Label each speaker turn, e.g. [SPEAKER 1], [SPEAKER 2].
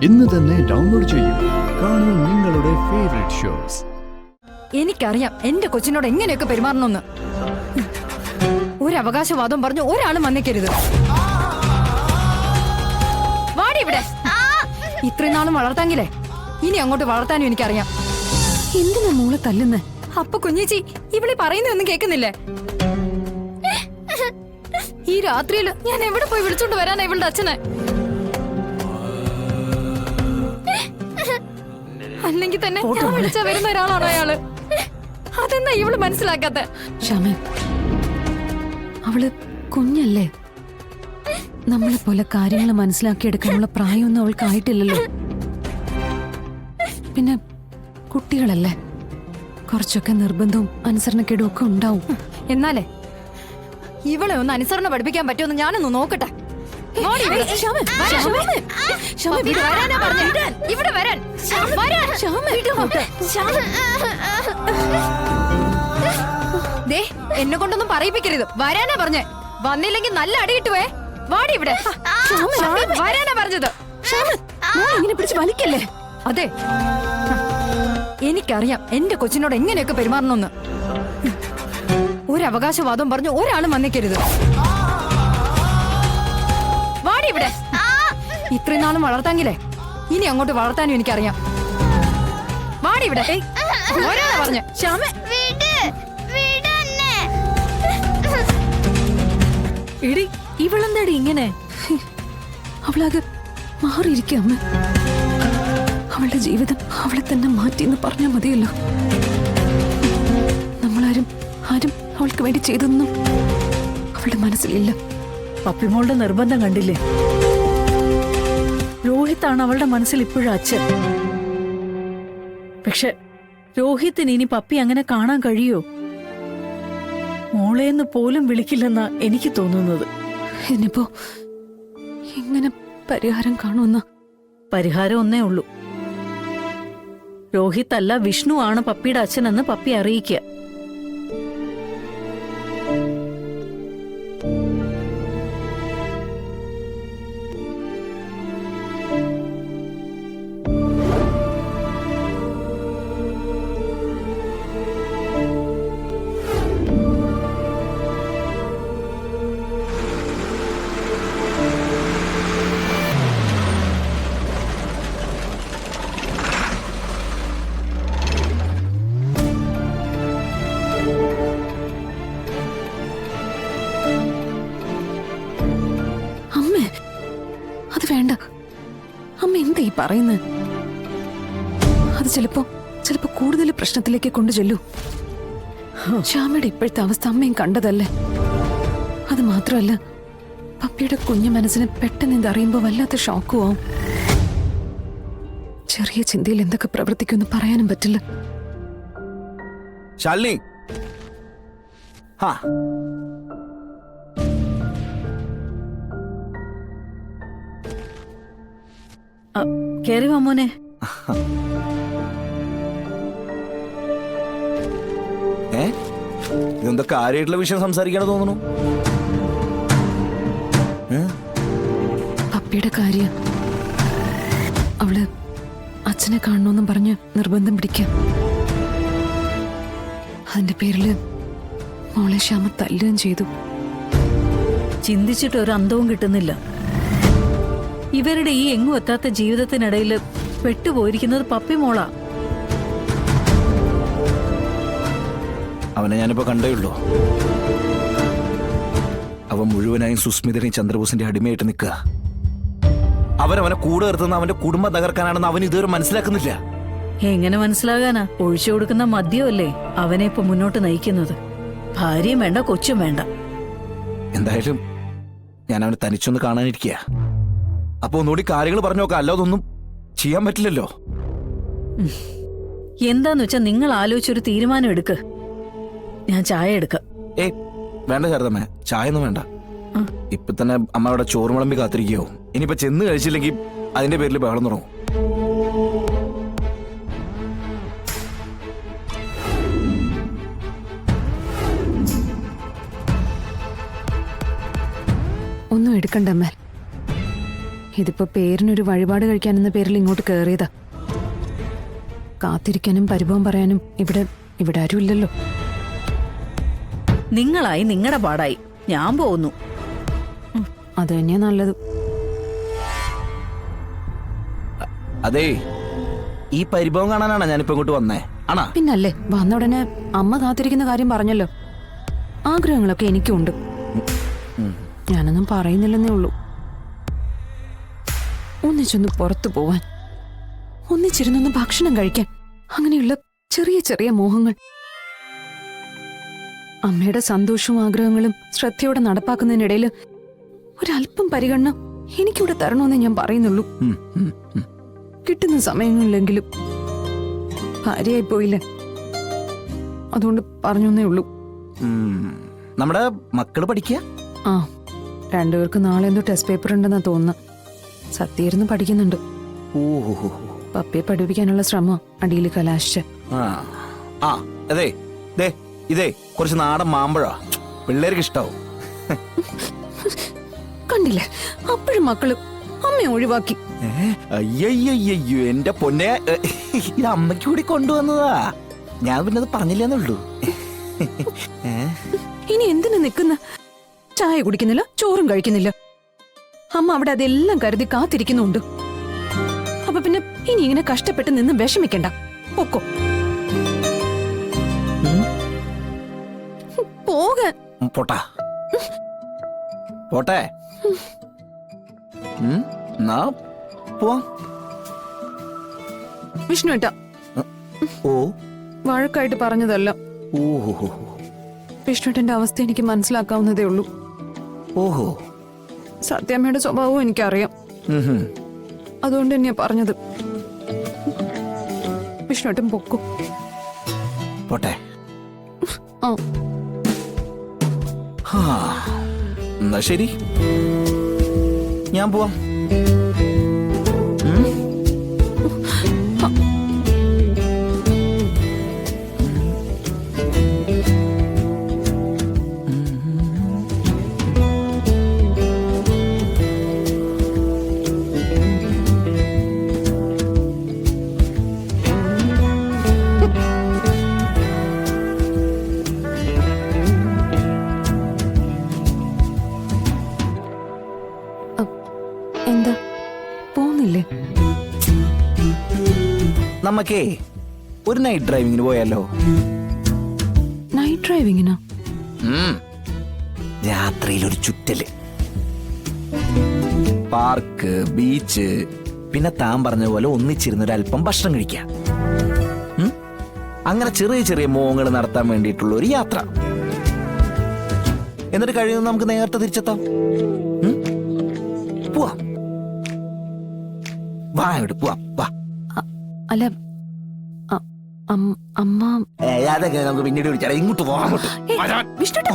[SPEAKER 1] ഇന്ന് തന്നെ ഡൗൺലോഡ് ചെയ്യൂ. കാണൂ നിങ്ങളുടെ ഫേവറേറ്റ് ഷോസ്.
[SPEAKER 2] എനിക്കറിയാം എന്റെ കൊച്ചിനോട് എങ്ങനെയൊക്കെ പെരുമാറണമെന്ന്. ഒരു അവകാശവാദം പറഞ്ഞു ഒരാളും വന്നേക്കരുത്. വാടി ഇവിടെ. ഇത്രയും നാളും വളർത്താങ്കിലേ ഇനി അങ്ങോട്ട് വളർത്താനും എനിക്കറിയാം. എന്തിനാ മോളെ തല്ലുന്നേ? അപ്പൊ കുഞ്ഞേച്ചി ഇവളി പറയുന്നൊന്നും കേൾക്കുന്നില്ലേ? ഈ രാത്രിയിൽ ഞാൻ എവിടെ പോയി വിളിച്ചോണ്ട് വരാനാ ഇവളുടെ അച്ഛനെ? അല്ലെങ്കിൽ തന്നെ ഞാൻ വിളിച്ചാ വരുന്ന ഒരാളാണോ അയാള്? അതെന്നാ ഇവള് മനസ്സിലാക്കാത്ത?
[SPEAKER 3] ക്ഷമ, അവള് കുഞ്ഞല്ലേ. നമ്മളെ പോലെ കാര്യങ്ങൾ മനസ്സിലാക്കിയെടുക്കാനുള്ള പ്രായമൊന്നും അവൾക്ക് ആയിട്ടില്ലല്ലോ. പിന്നെ കുട്ടികളല്ലേ, കുറച്ചൊക്കെ നിർബന്ധവും അനുസരണക്കേടും ഒക്കെ ഉണ്ടാവും.
[SPEAKER 2] എന്നാലേ ഇവളെ ഒന്ന് അനുസരണ പഠിപ്പിക്കാൻ പറ്റുമെന്ന് ഞാനൊന്ന് നോക്കട്ടെ. ഇവിടെ വരാൻ. എന്നെ കൊണ്ടൊന്നും പറയിപ്പിക്കരുത്. വരാനാ പറഞ്ഞേ. വന്നില്ലെങ്കിൽ നല്ല അടി കിട്ടുവേ. വാടി ഇവിടെ. വരാനാ പറഞ്ഞത്.
[SPEAKER 3] ഇങ്ങനെ പിടിച്ച് വലിക്കല്ലേ.
[SPEAKER 2] അതെ, എനിക്കറിയാം എന്റെ കൊച്ചിനോട് എങ്ങനെയൊക്കെ പെരുമാറണമെന്ന്. ഒരു അവകാശവാദം പറഞ്ഞു ഒരാളും വന്നേക്കരുത്. വാടി ഇവിടെ. ഇത്രയും നാളും വളർത്താങ്കിലേ ഇനി അങ്ങോട്ട് വളർത്താനും എനിക്കറിയാം. വാടി ഇവിടെ. ഒരാളെ പറഞ്ഞു.
[SPEAKER 3] എടി, ഇവളെന്താടി ഇങ്ങനെ? അവളാകെ മാറിയിരിക്കുക അമ്മ. അവളുടെ ജീവിതം അവളെ തന്നെ മാറ്റിയെന്ന് പറഞ്ഞാൽ മതിയല്ലോ. നമ്മളാരും അവൾക്ക് വേണ്ടി ചെയ്തൊന്നും അവളുടെ മനസ്സിലില്ല.
[SPEAKER 4] പപ്പിമോളുടെ നിർബന്ധം കണ്ടില്ലേ? രോഹിത്താണ് അവളുടെ മനസ്സിൽ ഇപ്പോഴും അച്ഛൻ. പക്ഷെ രോഹിത്തിന് ഇനി പപ്പി അങ്ങനെ കാണാൻ കഴിയോ? മോളേന്ന് പോലും വിളിക്കില്ലെന്നാ എനിക്ക് തോന്നുന്നത്.
[SPEAKER 3] ഇനിയിപ്പോ എങ്ങനെ പരിഹാരം കാണുമെന്ന?
[SPEAKER 4] പരിഹാരം ഒന്നേ ഉള്ളൂ. രോഹിത് അല്ല, വിഷ്ണു ആണ് പപ്പിയുടെ അച്ഛനെന്ന് പപ്പി അറിയിക്കുക.
[SPEAKER 3] വേണ്ട അമ്മ, എന്താ ഈ പറയുന്നത്? അത് ചിലപ്പോ കൂടുതൽ പ്രശ്നത്തിലേക്ക് കൊണ്ടു ചെല്ലൂ. ശ്യാമയുടെ ഇപ്പോഴത്തെ അവസ്ഥ അമ്മയും കണ്ടതല്ലേ. അത് മാത്രമല്ല, പപ്പിയുടെ കുഞ്ഞു മനസ്സിന് പെട്ടെന്ന് ഇതറിയുമ്പോ വല്ലാത്ത ഷോക്കും ആവും. ചെറിയ ചിന്തയിൽ എന്തൊക്കെ പ്രവർത്തിക്കുമെന്ന് പറയാനും പറ്റില്ല.
[SPEAKER 5] ശാലിനി,
[SPEAKER 4] കേറി വാ മോനെ.
[SPEAKER 5] ഇതെന്താ കാര്യമായിട്ടുള്ള വിഷയം സംസാരിക്കാണെന്ന് തോന്നുന്നു.
[SPEAKER 3] പപ്പിയുടെ കാര്യം അവള് അച്ഛനെ കാണണമെന്നും പറഞ്ഞ് നിർബന്ധം പിടിക്കാം. അതിന്റെ പേരില് മോളെ ശ്യാമ തല്ലുകയും ചെയ്തു.
[SPEAKER 4] ചിന്തിച്ചിട്ട് ഒരു അന്തവും കിട്ടുന്നില്ല. ഇവരുടെ ഈ എങ്ങും എത്താത്ത ജീവിതത്തിനിടയിൽ പെട്ടുപോയിരിക്കുന്നത് പപ്പി മോളാ.
[SPEAKER 5] അവനെ ഞാനിപ്പോ കണ്ടേയുള്ളൂ. അവൻ മുഴുവനായും സുസ്മിതനെയും ചന്ദ്രബോസിന്റെ അടിമയായിട്ട് നിൽക്കുക. അവനെ കൂടെ നിർത്തുന്ന അവന്റെ കുടുംബം തകർക്കാനാണെന്ന് അവൻ ഇതുവരെ മനസ്സിലാക്കുന്നില്ല.
[SPEAKER 4] എങ്ങനെ മനസ്സിലാകാനാ? ഒഴിച്ചു കൊടുക്കുന്ന മദ്യമല്ലേ അവനെ ഇപ്പൊ മുന്നോട്ട് നയിക്കുന്നത്. ഭാര്യയും വേണ്ട, കൊച്ചും വേണ്ട.
[SPEAKER 5] എന്തായാലും ഞാൻ അവനെ തനിച്ചൊന്ന് കാണാനിരിക്കുക. അപ്പൊ ഒന്നുകൂടി കാര്യങ്ങൾ പറഞ്ഞു നോക്കാം. അല്ലാതൊന്നും ചെയ്യാൻ പറ്റില്ലല്ലോ.
[SPEAKER 4] എന്താന്ന് വെച്ചാ നിങ്ങൾ ആലോചിച്ചൊരു തീരുമാനം എടുക്ക്. ഞാൻ ചായ എടുക്കാം.
[SPEAKER 5] വേണ്ട ശാരദമ്മേ, ചായ ഒന്നും വേണ്ട. ഇപ്പൊ തന്നെ അമ്മ അവിടെ ചോറ് വിളമ്പി കാത്തിരിക്കുകയോ. ഇനിയിപ്പോ ചെന്ന് കഴിച്ചില്ലെങ്കിൽ അതിന്റെ പേരിൽ ബഹളം തുടങ്ങും.
[SPEAKER 3] ഒന്നും എടുക്കണ്ടമ്മേ. ഇതിപ്പോ പേരിനൊരു വഴിപാട് കഴിക്കാനെന്ന പേരിൽ ഇങ്ങോട്ട് കേറിയതാ. കാത്തിരിക്കാനും പരിഭവം പറയാനും ഇവിടെ ആരും ഇല്ലല്ലോ.
[SPEAKER 4] നിങ്ങളായി നിങ്ങളുടെ പാടായി. ഞാൻ പോകുന്നു.
[SPEAKER 3] അത് തന്നെയാ നല്ലത്.
[SPEAKER 5] അതേ, ഈ പരിഭവം കാണാനാണ് ഞാനിപ്പോ ഇങ്ങോട്ട് വന്നേ. ആണാ?
[SPEAKER 3] പിന്നല്ലേ, വന്ന ഉടനെ അമ്മ കാത്തിരിക്കുന്ന കാര്യം പറഞ്ഞല്ലോ. ആഗ്രഹങ്ങളൊക്കെ എനിക്കുണ്ട്. ഞാനൊന്നും പറയുന്നില്ലെന്നേ ഉള്ളൂ. ഒന്നിച്ചൊന്ന് പുറത്തു പോവാൻ, ഒന്നിച്ചിരുന്നൊന്ന് ഭക്ഷണം കഴിക്കാൻ, അങ്ങനെയുള്ള ചെറിയ ചെറിയ മോഹങ്ങൾ. അമ്മയുടെ സന്തോഷവും ആഗ്രഹങ്ങളും ശ്രദ്ധയോടെ നടപ്പാക്കുന്നതിനിടയിൽ ഒരല്പം പരിഗണന എനിക്കിവിടെ തരണമെന്നേ ഞാൻ പറയുന്നുള്ളൂ. കിട്ടുന്ന സമയങ്ങളിലെങ്കിലും. ഭാര്യയായി പോയില്ലേ, അതുകൊണ്ട് പറഞ്ഞേ ഉള്ളൂ.
[SPEAKER 5] നമ്മുടെ മക്കള് പഠിക്കുക?
[SPEAKER 3] ആ, രണ്ടുപേർക്ക് നാളെ എന്തോ ടെസ്റ്റ് പേപ്പർ ഉണ്ടെന്നാ തോന്നുന്നു. സത്യായിരുന്നു പഠിക്കുന്നുണ്ട്.
[SPEAKER 5] ഓഹോ.
[SPEAKER 3] പപ്പയെ പഠിപ്പിക്കാനുള്ള ശ്രമം അടിയിൽ കലാശിച്ച്.
[SPEAKER 5] അതെ, ഇതേ കുറച്ച് നാടൻ മാമ്പഴാ, പിള്ളേർക്ക് ഇഷ്ടാവും.
[SPEAKER 3] കണ്ടില്ലേ, അപ്പോഴും മക്കള് അമ്മയെ ഒഴിവാക്കി.
[SPEAKER 5] അയ്യോ എന്റെ പൊന്നെ, ഇത് അമ്മയ്ക്ക് കൂടി കൊണ്ടുവന്നതാ. ഞാൻ പിന്നെ അത് പറഞ്ഞില്ലെന്നുള്ളൂ.
[SPEAKER 3] ഇനി എന്തിനു നിക്കുന്ന? ചായ കുടിക്കുന്നില്ല, ചോറും കഴിക്കുന്നില്ല. അമ്മ അവിടെ അതെല്ലാം കരുതി കാത്തിരിക്കുന്നുണ്ട്. അപ്പൊ പിന്നെ ഇനി ഇങ്ങനെ കഷ്ടപ്പെട്ട് നിന്ന് വിഷമിക്കണ്ട. പൊക്കോ, പോകാൻ.
[SPEAKER 5] പോട്ടെ. എന്നാ പോവാം.
[SPEAKER 3] വിഷ്ണുവേട്ടാ,
[SPEAKER 5] ഓ,
[SPEAKER 3] വഴക്കായിട്ട് പറഞ്ഞതല്ല.
[SPEAKER 5] ഓഹോ.
[SPEAKER 3] വിഷ്ണുവേട്ടന്റെ അവസ്ഥ എനിക്ക് മനസ്സിലാക്കാവുന്നതേ ഉള്ളൂ.
[SPEAKER 5] ഓഹോ.
[SPEAKER 3] സത്യാമ്മയുടെ സ്വഭാവവും എനിക്കറിയാം. അതുകൊണ്ട് തന്നെയാ പറഞ്ഞത്. വിഷ്ണുവേട്ടൻ പൊക്കോ.
[SPEAKER 5] പോട്ടെ.
[SPEAKER 3] ആ,
[SPEAKER 5] എന്നാ ശരി, ഞാൻ പോവാം.
[SPEAKER 3] എന്താ പോന്നില്ലേ?
[SPEAKER 5] നമുക്കേ ഒരു നൈറ്റ് ഡ്രൈവിങ്ങിന് പോയാലോ?
[SPEAKER 3] നൈറ്റ് ഡ്രൈവിങ്ങിനോ?
[SPEAKER 5] രാത്രിയിലൊരു ചുറ്റല്, പാർക്ക്, ബീച്ച്, പിന്നെ താൻ പറഞ്ഞ പോലെ ഒന്നിച്ചിരുന്നൊരല്പം ഭക്ഷണം കഴിക്കാം. അങ്ങനെ ചെറിയ ചെറിയ മോഹങ്ങൾ നടത്താൻ വേണ്ടിയിട്ടുള്ള ഒരു യാത്ര. എന്നിട്ട് കഴിയുന്ന നമുക്ക് നേരത്തെ തിരിച്ചെത്താം. പോവാം, വാ, ഇവിടെ പോവാം, വാ.
[SPEAKER 3] അല്ല, അമ്മ.
[SPEAKER 5] അതൊക്കെ നമുക്ക് പിന്നീട് വിളിച്ചാൽ. ഇങ്ങോട്ട് പോകാം.
[SPEAKER 3] വിഷ്ണുട്ടാ,